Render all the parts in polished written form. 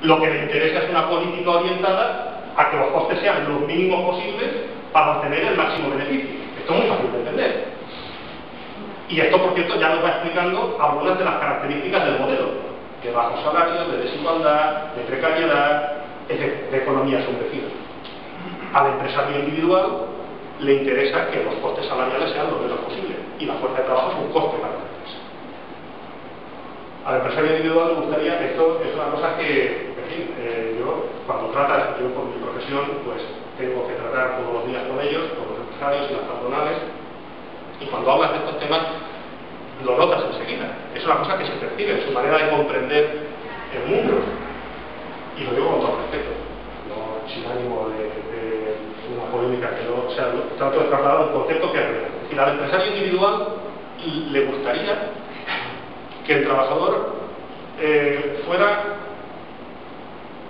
Lo que le interesa es una política orientada a que los costes sean los mínimos posibles para obtener el máximo beneficio. Esto es muy fácil de entender. Y esto, por cierto, ya nos va explicando algunas de las características del modelo: de bajos salarios, de desigualdad, de precariedad, etc., de economía sumergida. Al empresario individual le interesa que los costes salariales sean lo menos posible, y la fuerza de trabajo es un coste para la empresa. Al empresario individual le gustaría, esto es una cosa que, en fin, yo cuando tratas, yo por mi profesión, pues tengo que tratar todos los días con ellos, con los empresarios y las patronales, y cuando hablas de estos temas lo notas enseguida. Es una cosa que se percibe en su manera de comprender el mundo, y lo digo con todo respeto, no sin ánimo de una polémica, que no, o sea, trato de trasladar un concepto que es real. Es decir, al empresario individual le gustaría que el trabajador fuera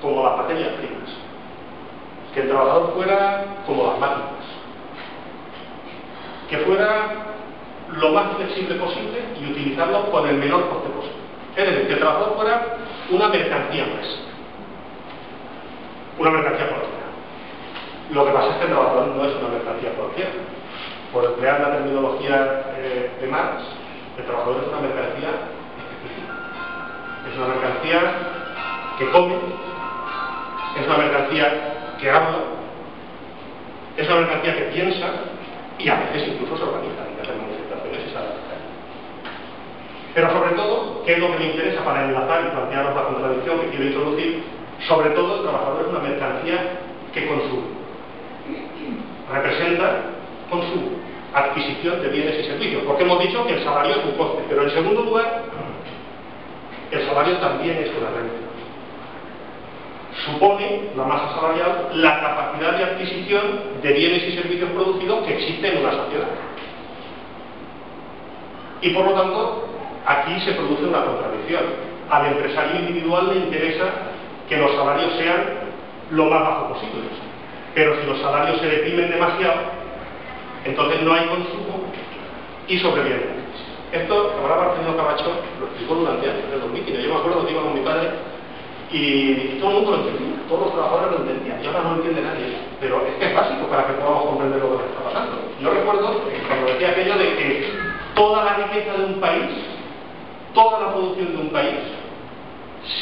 como las materias primas, que el trabajador fuera como las máquinas, que fuera lo más flexible posible y utilizarlo con el menor coste posible. Es decir, que el trabajador fuera una mercancía más, una mercancía cualquiera. Lo que pasa es que el trabajador no es una mercancía cualquiera. Por emplear la terminología de Marx, el trabajador es una mercancía específica. Es una mercancía que come, es una mercancía que habla, es una mercancía que piensa y a veces incluso se organiza y hace manifestaciones y se adapta. Pero sobre todo, ¿qué es lo que me interesa para enlazar y plantearos la contradicción que quiero introducir? Sobre todo, el trabajador es una mercancía que consume. Representa consumo, adquisición de bienes y servicios, porque hemos dicho que el salario es un coste, pero en segundo lugar, el salario también es una renta. Supone, la masa salarial, la capacidad de adquisición de bienes y servicios producidos que existe en una sociedad. Y por lo tanto, aquí se produce una contradicción. Al empresario individual le interesa que los salarios sean lo más bajo posible. Pero si los salarios se deprimen demasiado, entonces no hay consumo y sobreviene la crisis. Esto, ahora Marcelino Camacho lo explicó durante años en los mítines. Yo me acuerdo que iba con mi padre y todo el mundo lo entendía, todos los trabajadores lo entendían, y ahora no lo entiende nadie. Pero es que es básico para que podamos comprender lo que nos está pasando. Yo recuerdo cuando decía aquello de que toda la riqueza de un país, toda la producción de un país,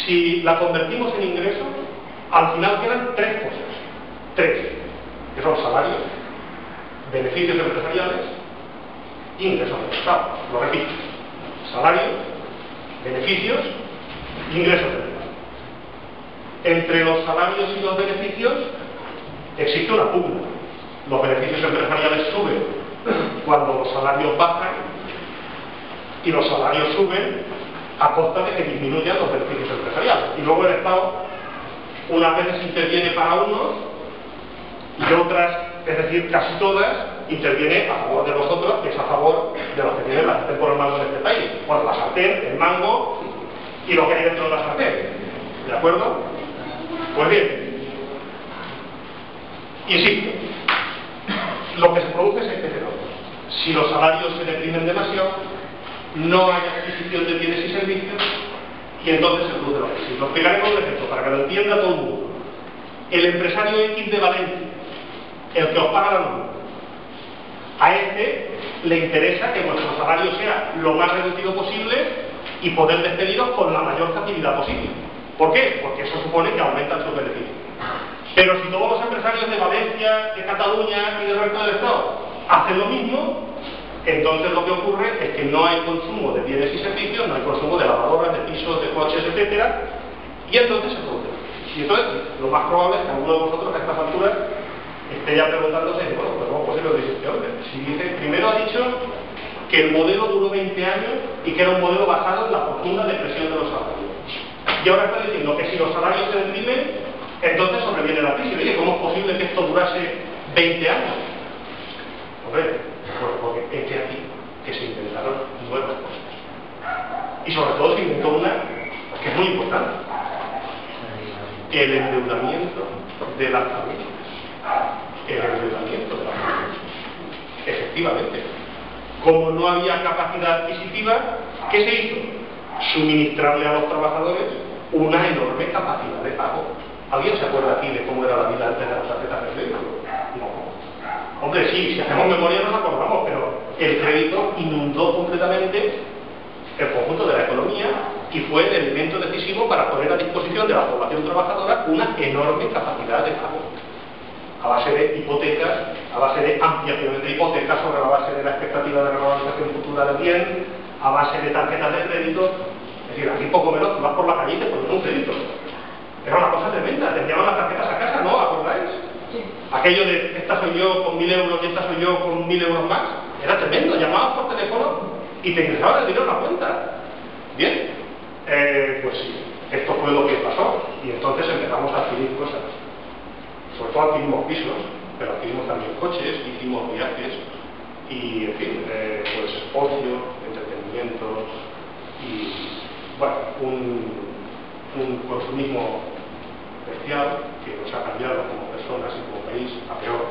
si la convertimos en ingresos, al final quedan tres cosas. Tres, que son salarios, beneficios empresariales e ingresos del Estado. Lo repito: salarios, beneficios e ingresos del Estado. Entre los salarios y los beneficios existe una pugna. Los beneficios empresariales suben cuando los salarios bajan y los salarios suben a costa de que disminuyan los beneficios empresariales. Y luego el Estado unas veces interviene para unos y otras, es decir, casi todas, interviene a favor de los otros, que es a favor de los que tienen la sartén por el mango en este país. Bueno, la sartén, el mango y lo que hay dentro de la sartén. ¿De acuerdo? Pues bien, insisto, lo que se produce es este fenómeno. Si los salarios se deprimen demasiado, no hay adquisición de bienes y servicios y entonces se produce la crisis. Lo explicaré con un ejemplo para que lo entienda todo el mundo. El empresario X de Valencia, el que os paga la nómina, a este le interesa que vuestro salario sea lo más reducido posible y poder despediros con la mayor facilidad posible. ¿Por qué? Porque eso supone que aumentan sus beneficios. Pero si todos los empresarios de Valencia, de Cataluña y del resto del Estado hacen lo mismo, entonces lo que ocurre es que no hay consumo de bienes y servicios, no hay consumo de lavadoras, de pisos, de coches, etcétera, y entonces se produce. Y entonces lo más probable es que alguno de vosotros a estas alturas esté ya preguntándose, bueno, pues ¿cómo es posible lo que dice este hombre? Si dice, primero ha dicho que el modelo duró 20 años y que era un modelo basado en la profunda depresión de los salarios. Y ahora está diciendo que si los salarios se deprimen, entonces sobreviene la crisis. Oye, ¿cómo es posible que esto durase 20 años? Hombre, pues porque es de aquí que se inventaron nuevas cosas. Y sobre todo se inventó una que es muy importante: el endeudamiento de las familias. El endeudamiento de las familias. Efectivamente, como no había capacidad adquisitiva, ¿qué se hizo? Suministrarle a los trabajadores una enorme capacidad de pago. ¿Alguien se acuerda aquí de cómo era la vida antes de las tarjetas de crédito? No. Hombre, sí, si hacemos memoria nos acordamos, pero el crédito inundó completamente el conjunto de la economía y fue el elemento decisivo para poner a disposición de la población trabajadora una enorme capacidad de pago, a base de hipotecas, a base de ampliaciones de hipotecas, sobre la base de la expectativa de revalorización futura del bien, a base de tarjetas de crédito. Es decir, aquí poco menos tú vas por la calle y te pones un crédito. Era una cosa tremenda, te enviaban las tarjetas a casa, ¿no? ¿Acordáis? Sí. Aquello de esta soy yo con 1000 euros y esta soy yo con 1000 euros más, era tremendo. Llamabas por teléfono y te ingresaban el dinero a la cuenta. Bien, pues sí, esto fue lo que pasó y entonces empezamos a adquirir cosas. Sobre todo adquirimos pisos, pero adquirimos también coches, hicimos viajes y, en fin, pues ocio, entretenimiento y, bueno, un consumismo bestial que nos ha cambiado como personas y como país a peor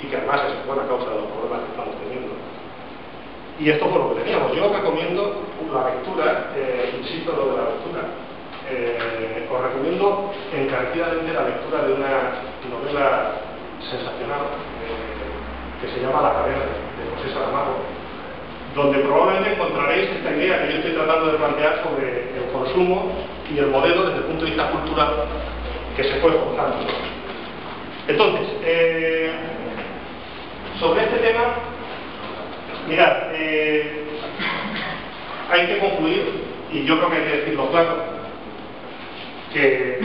y que además es buena causa de los problemas que estamos teniendo. Y esto fue lo que teníamos. Yo os recomiendo la lectura, insisto en lo de la lectura, os recomiendo encarecidamente la lectura de una novela sensacional que se llama La Cadena, de José Saramago, donde probablemente encontraréis esta idea que yo estoy tratando de plantear sobre el consumo y el modelo desde el punto de vista cultural que se fue forjando. Entonces, sobre este tema, mirad, hay que concluir, y yo creo que hay que decirlo claro, que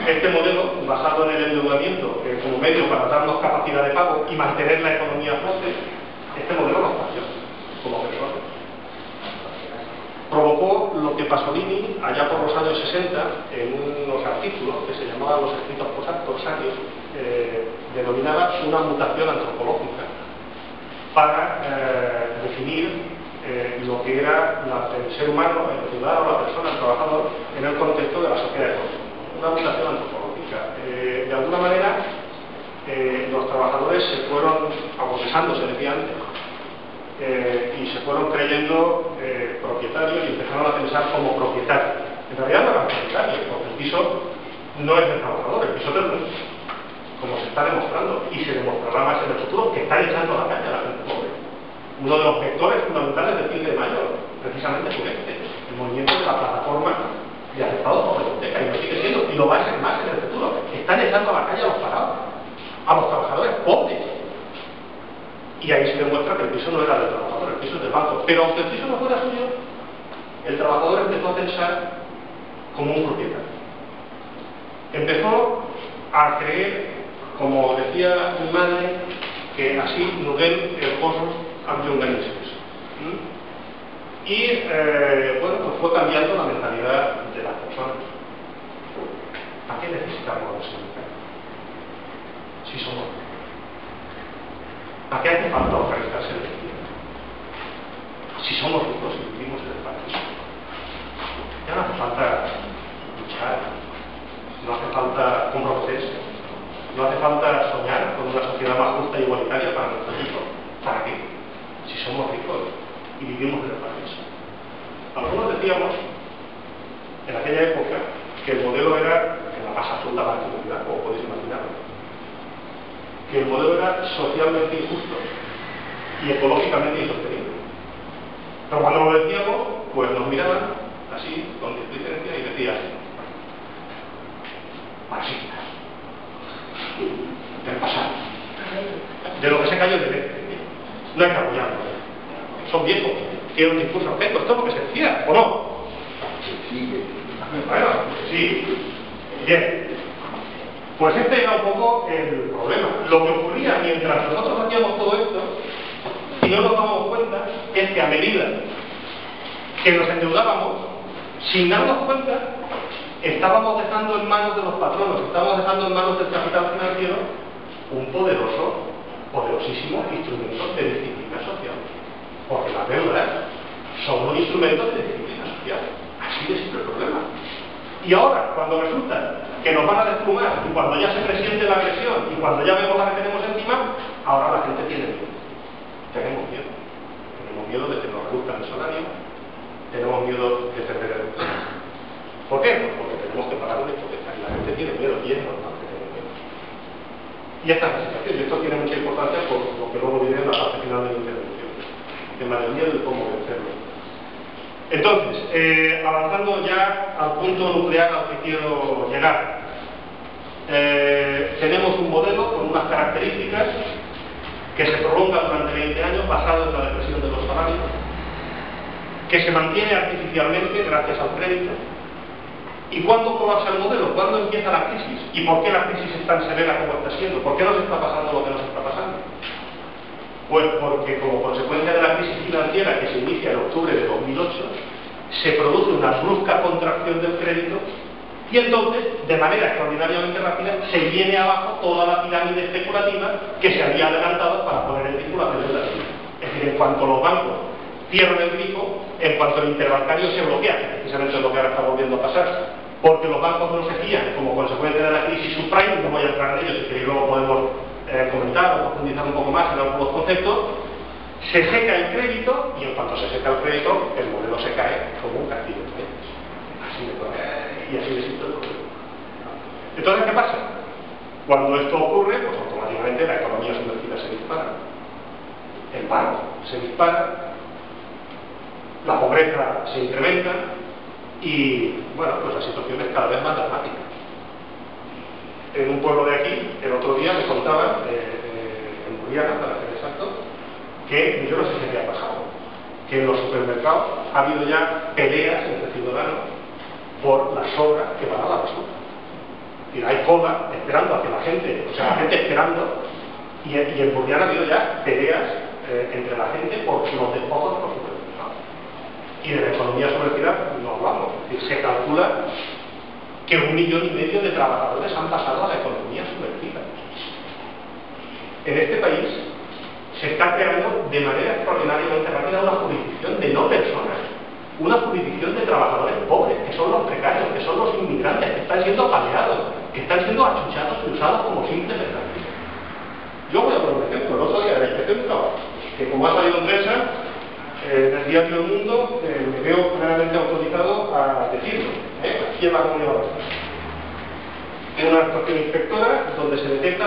este modelo, basado en el endeudamiento como medio para darnos capacidad de pago y mantener la economía a flote, este modelo nos falló como personas. Provocó lo que Pasolini, allá por los años 60, en unos artículos que se llamaban los escritos corsarios, denominaba una mutación antropológica para definir lo que era el ser humano, el ciudadano, la persona, el trabajador, en el contexto de la sociedad económica. Una mutación antropológica. De alguna manera, los trabajadores se fueron aborrecando, se decía antes, y se fueron creyendo propietarios y empezaron a pensar como propietarios. En realidad no eran propietarios, porque el piso no es del trabajador, el piso es del dueño, como se está demostrando, y se demostrará más en el futuro, que están echando a la calle a la gente pobre. Uno de los vectores fundamentales del 15 de mayo, precisamente fue este, el movimiento de la plataforma de afectados por la hipoteca, y lo sigue siendo, y lo va a ser más en el futuro. Están echando a la calle a los parados, a los trabajadores pobres. Y ahí se demuestra que el piso no era del trabajador, el piso es del banco. Pero aunque el piso no fuera suyo, el trabajador empezó a pensar como un propietario. Empezó a creer, como decía mi madre, que así no ven el cosmos ambiunganises. Y bueno, pues fue cambiando la mentalidad de las personas. ¿Para qué necesitamos los sindicatos? Si somos ricos. ¿Para qué hace falta organizarse en el cielo? Si somos ricos y vivimos en el paraíso. Ya no hace falta luchar, no hace falta comprometerse, no hace falta soñar con una sociedad más justa e igualitaria para nuestros hijos. ¿Para qué? Si somos ricos y vivimos en el paraíso. Algunos decíamos, en aquella época, que el modelo era, en la más absoluta marginalidad, como podéis imaginarlo, que el modelo era socialmente injusto y ecológicamente insostenible. Pero cuando lo decíamos, pues nos miraban así, con displicencia, y decían: marxistas, del pasado, de lo que se cayó el derecho, no hay que apoyarlos, son viejos, tienen un discurso arcaico. Esto es lo que se decía, ¿o no? Bueno, sí, bien. Pues este era un poco el problema. Lo que ocurría mientras nosotros hacíamos todo esto, y no nos dábamos cuenta, es que a medida que nos endeudábamos, sin darnos cuenta, estábamos dejando en manos de los patronos, estábamos dejando en manos del capital financiero un poderosísimo instrumento de disciplina social. Porque las deudas son un instrumento de disciplina social. Así de simple el problema. Y ahora, cuando resulta que nos van a desplumar, y cuando ya se presiente la agresión, y cuando ya vemos la que tenemos encima, ahora la gente tiene miedo. Tenemos miedo. Tenemos miedo de que nos reduzcan el salario, tenemos miedo de perder el empleo. ¿Por qué? Pues porque tenemos que pagar una hipoteca, y la gente tiene miedo. y es normal que tengan menos. Y esta es la situación, y esto tiene mucha importancia por lo que luego diré en la parte final de la intervención, el tema del miedo y cómo vencerlo. Entonces, avanzando ya al punto nuclear al que quiero llegar. Tenemos un modelo con unas características que se prolonga durante 20 años basado en la depresión de los salarios, que se mantiene artificialmente gracias al crédito. ¿Y cuándo colapsa el modelo? ¿Cuándo empieza la crisis? ¿Y por qué la crisis es tan severa como está siendo? ¿Por qué nos está pasando lo que nos está pasando? Pues porque como consecuencia de la crisis financiera que se inicia en octubre de 2008, se produce una brusca contracción del crédito y entonces, de manera extraordinariamente rápida, se viene abajo toda la pirámide especulativa que se había adelantado para poner en circulación el dinero. Es decir, en cuanto los bancos cierran el grifo, en cuanto el interbancario se bloquea, que precisamente es lo que ahora está volviendo a pasar, porque los bancos no se fían como consecuencia de la crisis subprime, no voy a entrar en ello, si queréis luego podemos comentar o profundizar un poco más en algunos conceptos, se seca el crédito y en cuanto se seca el crédito, el modelo se cae como un castillo de naipes. Así de claro. Y así de simple el problema. Entonces, ¿qué pasa? Cuando esto ocurre, pues automáticamente la economía sumergida se dispara, el paro se dispara, la pobreza se incrementa y, bueno, pues la situación es cada vez más dramática. En un pueblo de aquí, el otro día me contaban, en Burriana, para ser exacto, que yo no sé si había pasado, que en los supermercados ha habido ya peleas entre ciudadanos por las sobras que van a la basura. Y hay cola esperando a que la gente, o sea, la gente esperando, y en Burriana ha habido ya peleas entre la gente por los despojos de los supermercados. Y de la economía sumergida no hablamos, es decir, se calcula que 1,5 millones de trabajadores han pasado a la economía sumergida. En este país se está creando de manera extraordinariamente rápida una jurisdicción de no personas, una jurisdicción de trabajadores pobres, que son los precarios, que son los inmigrantes, que están siendo apaleados, que están siendo achuchados y usados como simples mercancías. Yo voy a poner un ejemplo, el otro día de la Inspección de Trabajo, que como ha salido en prensa, del diario El Mundo, me veo plenamente autorizado a decirlo, aquí en la Comunidad Valenciana. Una actuación inspectora donde se detecta